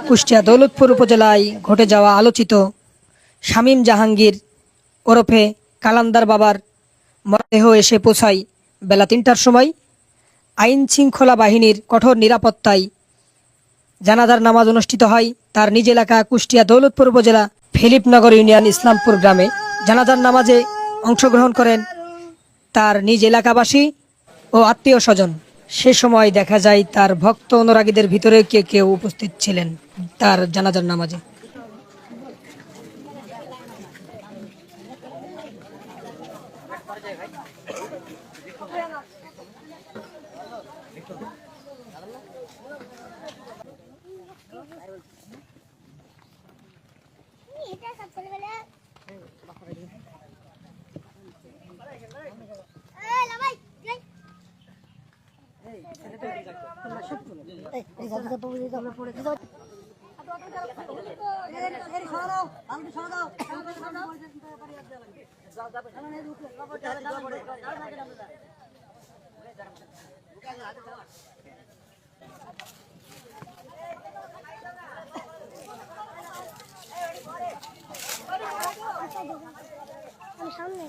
কুষ্টিয়া দৌলতপুর উপজেলায় ঘটে যাওয়া আলোচিত শামীম জাহাঙ্গীর ওরফে কালান্দার বাবার মরদেহ এসে পৌঁছায় বেলা ৩টার সময়। আইন শৃঙ্খলা বাহিনীর কঠোর নিরাপত্তায় জানাজার নামাজ অনুষ্ঠিত হয় তার নিজ এলাকা কুষ্টিয়া দৌলতপুর উপজেলা ফিলিপনগর ইউনিয়ন ইসলামপুর গ্রামে। জানাজার নামাজে অংশগ্রহণ করেন তার নিজ এলাকাবাসী ও আত্মীয় স্বজন। সে সময় দেখা যায় তার ভক্ত অনুরাগীদের ভিতরে কেউ উপস্থিত ছিলেন তার জানাজার নামাজে। সামনে